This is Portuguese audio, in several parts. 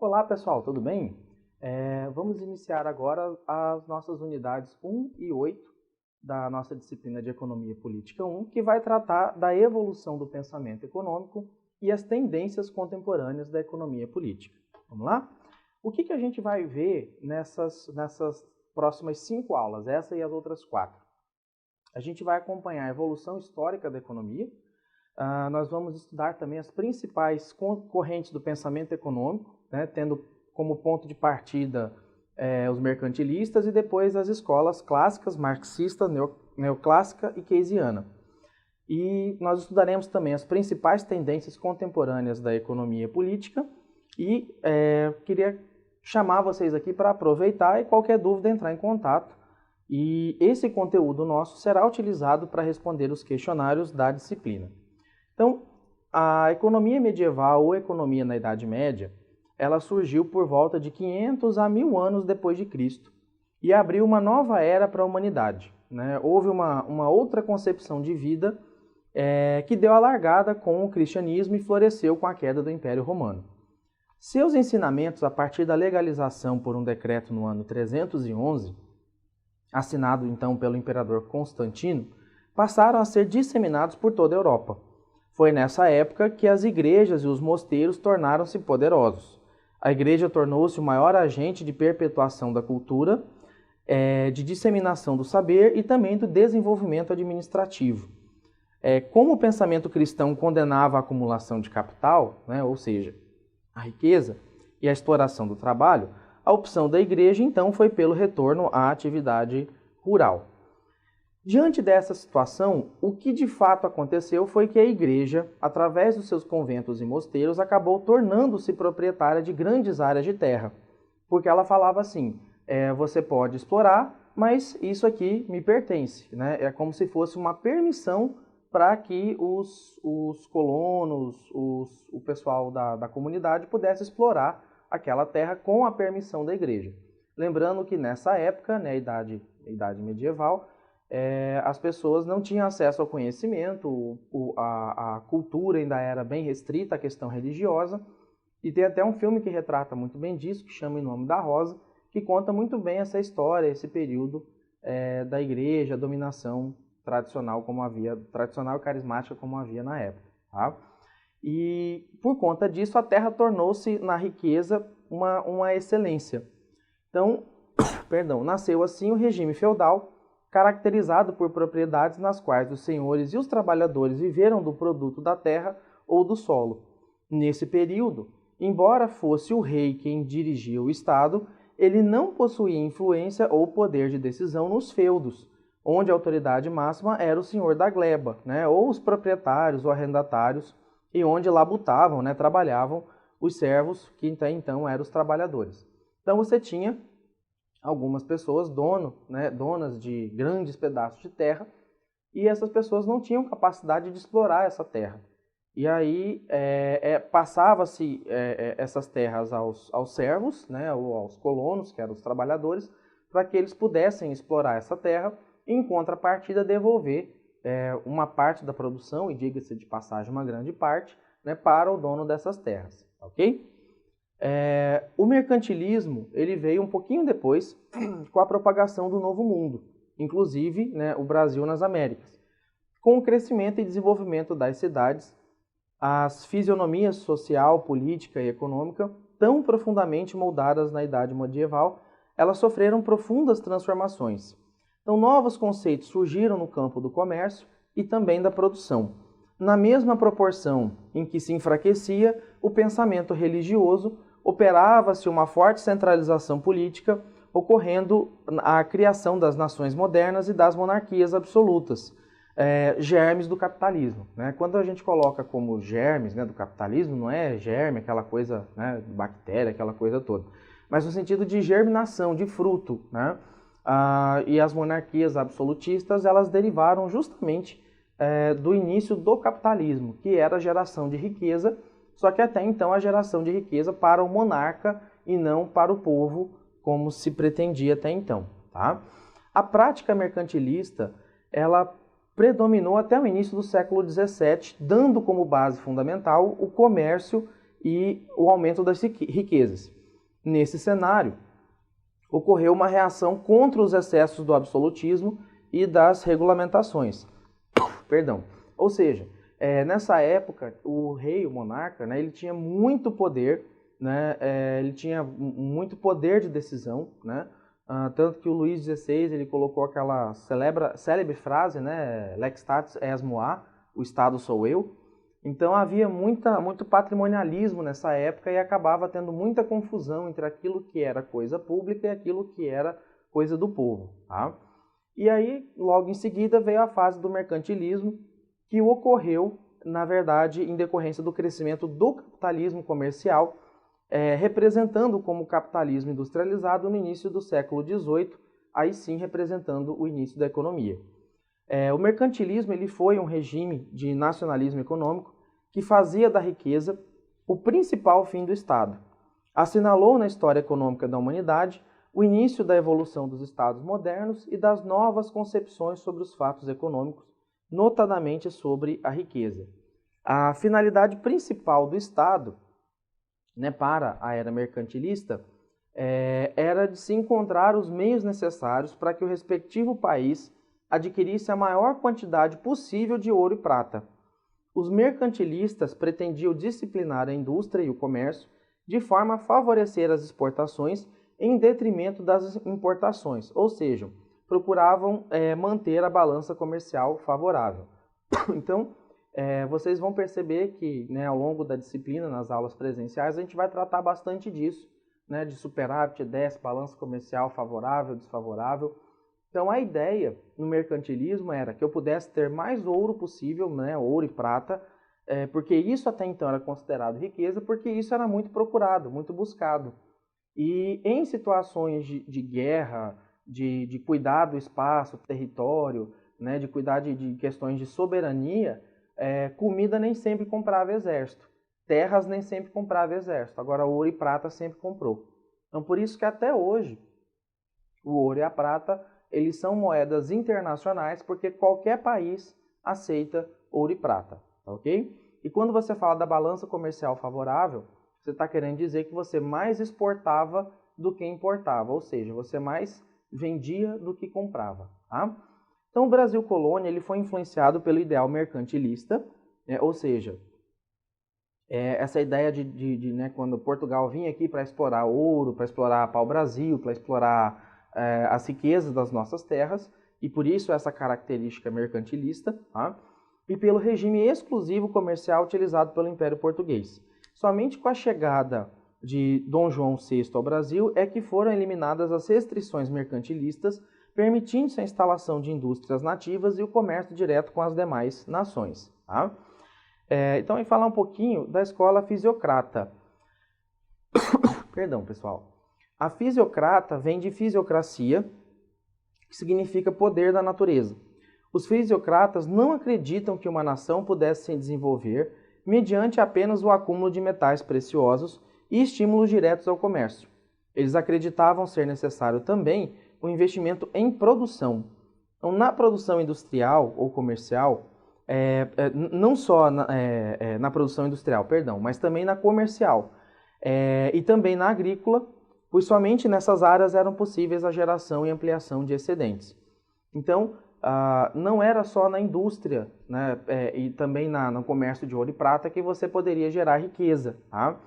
Olá pessoal, tudo bem? Vamos iniciar agora as nossas unidades 1 e 8 da nossa disciplina de Economia Política 1, que vai tratar da evolução do pensamento econômico e as tendências contemporâneas da economia política. Vamos lá? O que a gente vai ver nessas próximas 5 aulas, essa e as outras 4? A gente vai acompanhar a evolução histórica da economia. Nós vamos estudar também as principais correntes do pensamento econômico, né, tendo como ponto de partida os mercantilistas e depois as escolas clássicas, marxista, neoclássica e keynesiana. E nós estudaremos também as principais tendências contemporâneas da economia política e queria chamar vocês aqui para aproveitar e qualquer dúvida entrar em contato. E esse conteúdo nosso será utilizado para responder os questionários da disciplina. Então, a economia medieval ou economia na Idade Média, ela surgiu por volta de 500 a 1000 anos depois de Cristo e abriu uma nova era para a humanidade, né? Houve uma outra concepção de vida que deu a largada com o cristianismo e floresceu com a queda do Império Romano. Seus ensinamentos, a partir da legalização por um decreto no ano 311, assinado então pelo imperador Constantino, passaram a ser disseminados por toda a Europa. Foi nessa época que as igrejas e os mosteiros tornaram-se poderosos. A igreja tornou-se o maior agente de perpetuação da cultura, de disseminação do saber e também do desenvolvimento administrativo. Como o pensamento cristão condenava a acumulação de capital, né, ou seja, a riqueza e a exploração do trabalho, a opção da igreja então foi pelo retorno à atividade rural. Diante dessa situação, o que de fato aconteceu foi que a igreja, através dos seus conventos e mosteiros, acabou tornando-se proprietária de grandes áreas de terra. Porque ela falava assim, você pode explorar, mas isso aqui me pertence, né? É como se fosse uma permissão para que os colonos, o pessoal da comunidade pudesse explorar aquela terra com a permissão da igreja. Lembrando que nessa época, né, idade medieval, as pessoas não tinham acesso ao conhecimento, a cultura ainda era bem restrita, a questão religiosa, e tem até um filme que retrata muito bem disso, que chama Em Nome da Rosa, que conta muito bem essa história, esse período da igreja, a dominação tradicional e carismática como havia na época. Tá? E por conta disso, a terra tornou-se, na riqueza, uma excelência. Então, nasceu assim o regime feudal, caracterizado por propriedades nas quais os senhores e os trabalhadores viveram do produto da terra ou do solo. Nesse período, embora fosse o rei quem dirigia o Estado, ele não possuía influência ou poder de decisão nos feudos, onde a autoridade máxima era o senhor da gleba, né, ou os proprietários ou arrendatários, e onde labutavam, né, trabalhavam os servos, que até então eram os trabalhadores. Então você tinha algumas pessoas donas de grandes pedaços de terra, e essas pessoas não tinham capacidade de explorar essa terra. E aí passava-se essas terras aos servos, né, ou aos colonos, que eram os trabalhadores, para que eles pudessem explorar essa terra e, em contrapartida, devolver uma parte da produção, e diga-se de passagem, uma grande parte, né, para o dono dessas terras. Ok? O mercantilismo ele veio um pouquinho depois com a propagação do Novo Mundo, inclusive, né, o Brasil nas Américas. Com o crescimento e desenvolvimento das cidades, as fisionomias social, política e econômica, tão profundamente moldadas na Idade Medieval, elas sofreram profundas transformações. Então, novos conceitos surgiram no campo do comércio e também da produção. Na mesma proporção em que se enfraquecia o pensamento religioso, operava-se uma forte centralização política, ocorrendo a criação das nações modernas e das monarquias absolutas, germes do capitalismo. Né? Quando a gente coloca como germes, né, do capitalismo, não é germe, aquela coisa, né, bactéria, aquela coisa toda, mas no sentido de germinação, de fruto. Né? E as monarquias absolutistas, elas derivaram justamente do início do capitalismo, que era a geração de riqueza, só que até então a geração de riqueza para o monarca e não para o povo, como se pretendia até então. Tá? A prática mercantilista, ela predominou até o início do século XVII, dando como base fundamental o comércio e o aumento das riquezas. Nesse cenário, ocorreu uma reação contra os excessos do absolutismo e das regulamentações. Perdão. Ou seja, nessa época, o rei, o monarca, né, ele tinha muito poder, né, ele tinha muito poder de decisão, né, tanto que o Luís XVI ele colocou aquela célebre frase, né, Lex Status est moi, o Estado sou eu. Então havia muito patrimonialismo nessa época e acabava tendo muita confusão entre aquilo que era coisa pública e aquilo que era coisa do povo. Tá? E aí, logo em seguida, veio a fase do mercantilismo, que ocorreu, na verdade, em decorrência do crescimento do capitalismo comercial, representando como capitalismo industrializado no início do século XVIII, aí sim representando o início da economia. O mercantilismo ele foi um regime de nacionalismo econômico que fazia da riqueza o principal fim do Estado. Assinalou na história econômica da humanidade o início da evolução dos Estados modernos e das novas concepções sobre os fatos econômicos, notadamente sobre a riqueza. A finalidade principal do Estado, né, para a era mercantilista, era de se encontrar os meios necessários para que o respectivo país adquirisse a maior quantidade possível de ouro e prata. Os mercantilistas pretendiam disciplinar a indústria e o comércio de forma a favorecer as exportações em detrimento das importações, ou seja, procuravam manter a balança comercial favorável. Então, vocês vão perceber que, né, ao longo da disciplina, nas aulas presenciais, a gente vai tratar bastante disso, né, de superávit, déficit, balança comercial favorável, desfavorável. Então, a ideia no mercantilismo era que eu pudesse ter mais ouro possível, né, ouro e prata, porque isso até então era considerado riqueza, porque isso era muito procurado, muito buscado. E em situações de guerra, de cuidar do espaço, território, né, de cuidar de questões de soberania, comida nem sempre comprava exército, terras nem sempre comprava exército, agora ouro e prata sempre comprou. Então, por isso que até hoje, o ouro e a prata, eles são moedas internacionais, porque qualquer país aceita ouro e prata, ok? E quando você fala da balança comercial favorável, você está querendo dizer que você mais exportava do que importava, ou seja, você mais vendia do que comprava, tá? Então, o Brasil colônia ele foi influenciado pelo ideal mercantilista, né? Ou seja, essa ideia né, quando Portugal vinha aqui para explorar ouro, para explorar pau-brasil, para explorar as riquezas das nossas terras, e por isso essa característica mercantilista, tá? E pelo regime exclusivo comercial utilizado pelo Império Português. Somente com a chegada de Dom João VI ao Brasil é que foram eliminadas as restrições mercantilistas, permitindo-se a instalação de indústrias nativas e o comércio direto com as demais nações. Tá? Então, vamos falar um pouquinho da escola fisiocrata. Perdão, pessoal. A fisiocrata vem de fisiocracia, que significa poder da natureza. Os fisiocratas não acreditam que uma nação pudesse se desenvolver mediante apenas o acúmulo de metais preciosos e estímulos diretos ao comércio. Eles acreditavam ser necessário também o investimento em produção. Então, na produção industrial ou comercial, não só na produção industrial, perdão, mas também na comercial e também na agrícola, pois somente nessas áreas eram possíveis a geração e ampliação de excedentes. Então, não era só na indústria, né, e também no comércio de ouro e prata que você poderia gerar riqueza. Tá?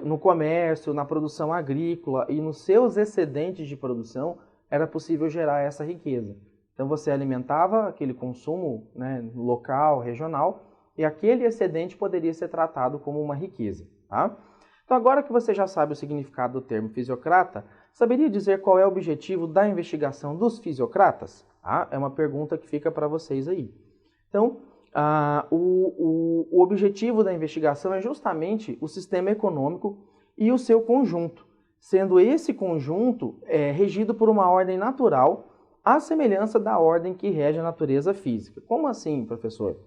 No comércio, na produção agrícola e nos seus excedentes de produção era possível gerar essa riqueza. Então você alimentava aquele consumo, né, local, regional, e aquele excedente poderia ser tratado como uma riqueza. Tá? Então agora que você já sabe o significado do termo fisiocrata, saberia dizer qual é o objetivo da investigação dos fisiocratas? É uma pergunta que fica para vocês aí. Então, o objetivo da investigação é justamente o sistema econômico e o seu conjunto, sendo esse conjunto regido por uma ordem natural, à semelhança da ordem que rege a natureza física. Como assim, professor?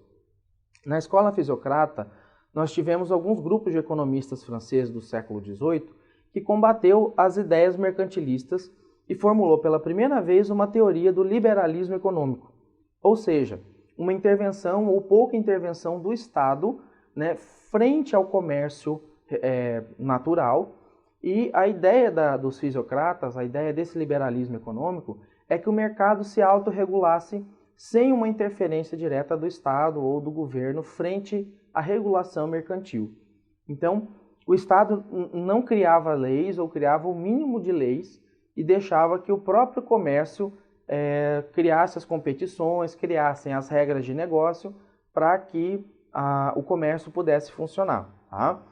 Na escola fisiocrata, nós tivemos alguns grupos de economistas franceses do século XVIII que combateu as ideias mercantilistas e formulou pela primeira vez uma teoria do liberalismo econômico, ou seja, uma intervenção ou pouca intervenção do Estado né, frente ao comércio natural. E a ideia dos fisiocratas, a ideia desse liberalismo econômico, é que o mercado se autorregulasse sem uma interferência direta do Estado ou do governo frente à regulação mercantil. Então, o Estado não criava leis ou criava o mínimo de leis e deixava que o próprio comércio criasse as competições, criassem as regras de negócio para que o comércio pudesse funcionar. Tá?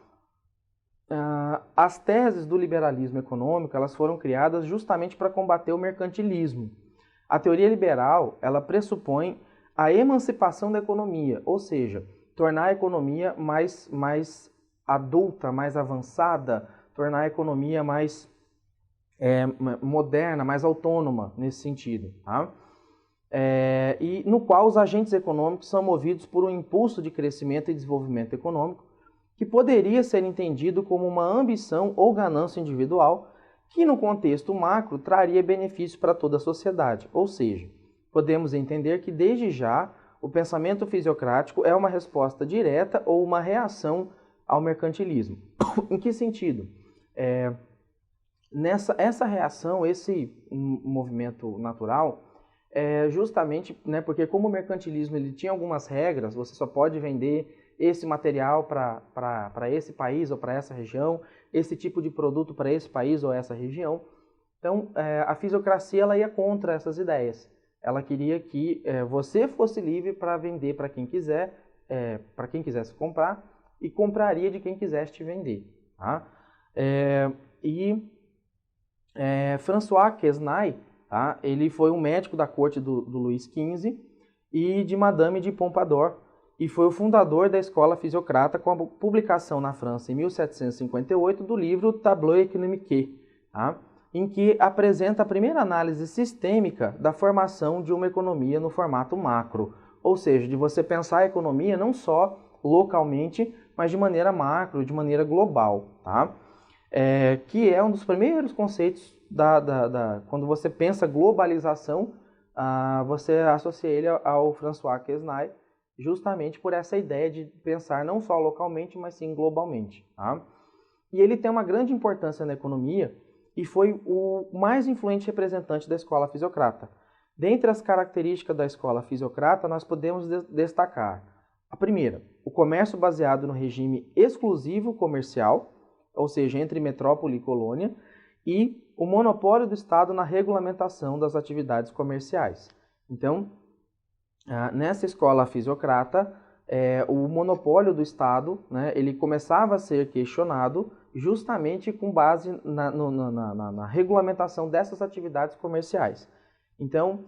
As teses do liberalismo econômico elas foram criadas justamente para combater o mercantilismo. A teoria liberal ela pressupõe a emancipação da economia, ou seja, tornar a economia mais adulta, mais avançada, tornar a economia mais moderna, mais autônoma nesse sentido. Tá? E no qual os agentes econômicos são movidos por um impulso de crescimento e desenvolvimento econômico que poderia ser entendido como uma ambição ou ganância individual que no contexto macro traria benefício para toda a sociedade. Ou seja, podemos entender que desde já o pensamento fisiocrático é uma resposta direta ou uma reação ao mercantilismo. Em que sentido? Essa reação, esse movimento natural, justamente porque como o mercantilismo ele tinha algumas regras, você só pode vender esse material para esse país ou para essa região, esse tipo de produto para esse país ou essa região. Então, a fisiocracia ela ia contra essas ideias. Ela queria que você fosse livre para vender para quem quiser, para quem quisesse comprar, e compraria de quem quisesse te vender. Tá? François Quesnay, tá? Ele foi um médico da corte do Luís XV e de Madame de Pompadour, e foi o fundador da escola fisiocrata com a publicação na França em 1758 do livro Tableau économique, tá? Em que apresenta a primeira análise sistêmica da formação de uma economia no formato macro, ou seja, de você pensar a economia não só localmente, mas de maneira macro, de maneira global, tá? Que é um dos primeiros conceitos quando você pensa globalização, você associa ele ao François Quesnay, justamente por essa ideia de pensar não só localmente, mas sim globalmente. Tá? E ele tem uma grande importância na economia e foi o mais influente representante da escola fisiocrata. Dentre as características da escola fisiocrata, nós podemos destacar a primeira, o comércio baseado no regime exclusivo comercial, ou seja, entre metrópole e colônia, e o monopólio do Estado na regulamentação das atividades comerciais. Então, nessa escola fisiocrata, o monopólio do Estado, né, ele começava a ser questionado justamente com base na regulamentação dessas atividades comerciais. Então,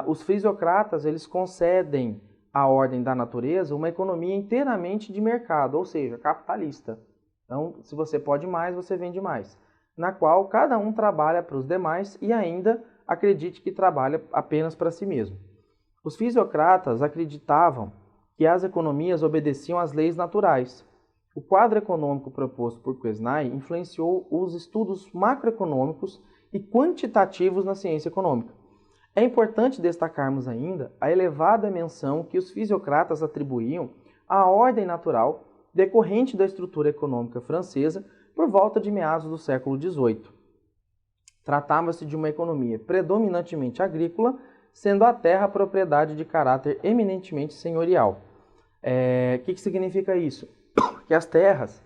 os fisiocratas eles concedem à ordem da natureza uma economia inteiramente de mercado, ou seja, capitalista. Então, se você pode mais, você vende mais. Na qual cada um trabalha para os demais e ainda acredite que trabalha apenas para si mesmo. Os fisiocratas acreditavam que as economias obedeciam às leis naturais. O quadro econômico proposto por Quesnay influenciou os estudos macroeconômicos e quantitativos na ciência econômica. É importante destacarmos ainda a elevada menção que os fisiocratas atribuíam à ordem natural decorrente da estrutura econômica francesa por volta de meados do século XVIII. Tratava-se de uma economia predominantemente agrícola, sendo a terra propriedade de caráter eminentemente senhorial. Que significa isso? Que as terras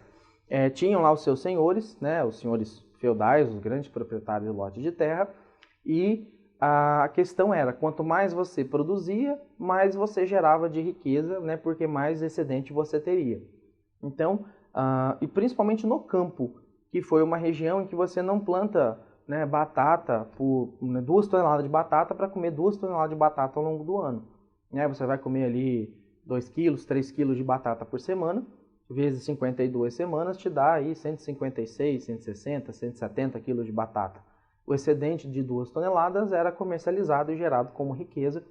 tinham lá os seus senhores, né, os senhores feudais, os grandes proprietários de lote de terra, e a questão era, quanto mais você produzia, mais você gerava de riqueza, né, porque mais excedente você teria. Então, e principalmente no campo, que foi uma região em que você não planta batata, 2 toneladas de batata para comer 2 toneladas de batata ao longo do ano. Você vai comer ali 2 quilos, 3 quilos de batata por semana, vezes 52 semanas, te dá aí 156, 160, 170 quilos de batata. O excedente de 2 toneladas era comercializado e gerado como riqueza,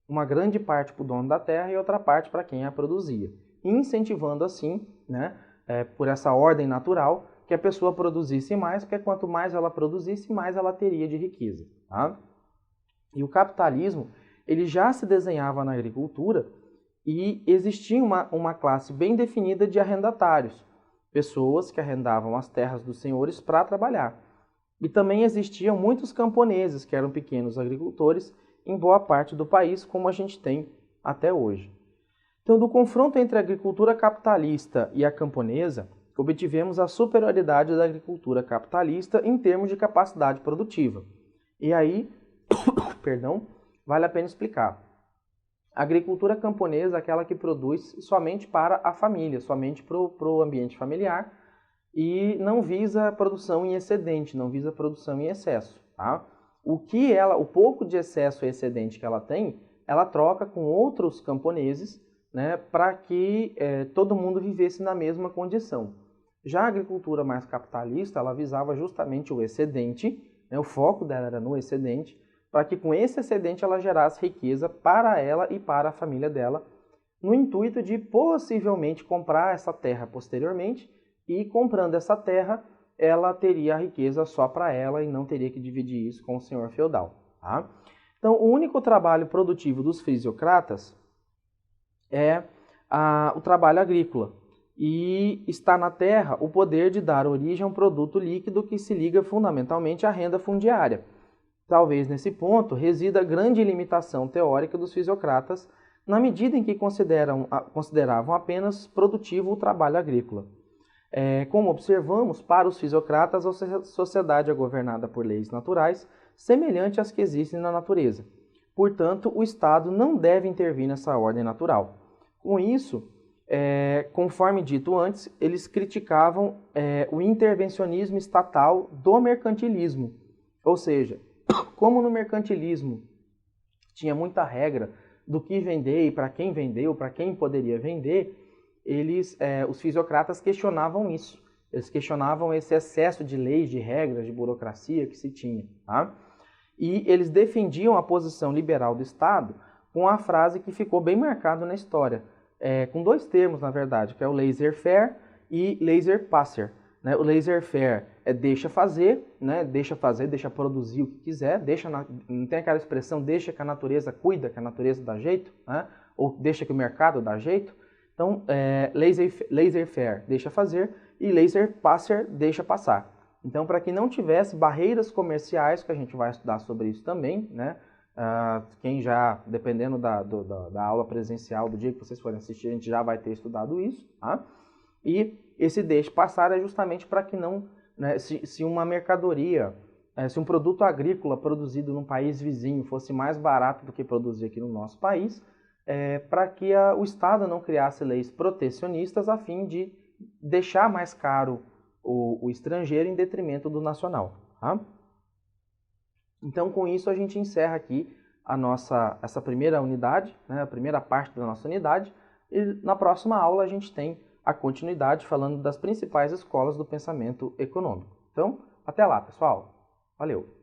uma grande parte para o dono da terra e outra parte para quem a produzia, incentivando assim, por essa ordem natural, que a pessoa produzisse mais, porque quanto mais ela produzisse, mais ela teria de riqueza. Tá? E o capitalismo ele já se desenhava na agricultura e existia uma classe bem definida de arrendatários, pessoas que arrendavam as terras dos senhores para trabalhar. E também existiam muitos camponeses, que eram pequenos agricultores, em boa parte do país, como a gente tem até hoje. Então, do confronto entre a agricultura capitalista e a camponesa, obtivemos a superioridade da agricultura capitalista em termos de capacidade produtiva. E aí, perdão, vale a pena explicar. A agricultura camponesa é aquela que produz somente para a família, somente para o ambiente familiar e não visa produção em excedente, não visa produção em excesso. Tá? O pouco de excesso e excedente que ela tem, ela troca com outros camponeses, né, para que todo mundo vivesse na mesma condição. Já a agricultura mais capitalista, ela visava justamente o excedente, né, o foco dela era no excedente, para que com esse excedente ela gerasse riqueza para ela e para a família dela, no intuito de possivelmente comprar essa terra posteriormente, e comprando essa terra, ela teria a riqueza só para ela e não teria que dividir isso com o senhor feudal. Tá? Então, o único trabalho produtivo dos fisiocratas é o trabalho agrícola. E está na terra o poder de dar origem a um produto líquido que se liga fundamentalmente à renda fundiária. Talvez nesse ponto resida a grande limitação teórica dos fisiocratas, na medida em que consideravam apenas produtivo o trabalho agrícola. Como observamos, para os fisiocratas, a sociedade é governada por leis naturais, semelhantes às que existem na natureza. Portanto, o Estado não deve intervir nessa ordem natural. Com isso, conforme dito antes, eles criticavam o intervencionismo estatal do mercantilismo. Ou seja, como no mercantilismo tinha muita regra do que vender e para quem vendeu, para quem poderia vender, os fisiocratas questionavam isso. Eles questionavam esse excesso de leis, de regras, de burocracia que se tinha. Tá? E eles defendiam a posição liberal do Estado com a frase que ficou bem marcada na história, com dois termos, na verdade, que é o laissez-faire e laissez-passer. Né? O laissez-faire é deixa fazer, né? Deixa produzir o que quiser, não tem aquela expressão deixa que a natureza cuida, que a natureza dá jeito, né? Ou deixa que o mercado dá jeito. Então, laissez-faire, deixa fazer, e laissez-passer, deixa passar. Então, para que não tivesse barreiras comerciais, que a gente vai estudar sobre isso também, né? Quem já, dependendo da aula presencial, do dia que vocês forem assistir, a gente já vai ter estudado isso. Tá? E esse deixa passar é justamente para que não, né, se uma mercadoria, se um produto agrícola produzido num país vizinho fosse mais barato do que produzir aqui no nosso país, para que o Estado não criasse leis protecionistas a fim de deixar mais caro o estrangeiro em detrimento do nacional. Tá? Então, com isso, a gente encerra aqui essa primeira unidade, né, a primeira parte da nossa unidade, e na próxima aula a gente tem a continuidade falando das principais escolas do pensamento econômico. Então, até lá, pessoal. Valeu!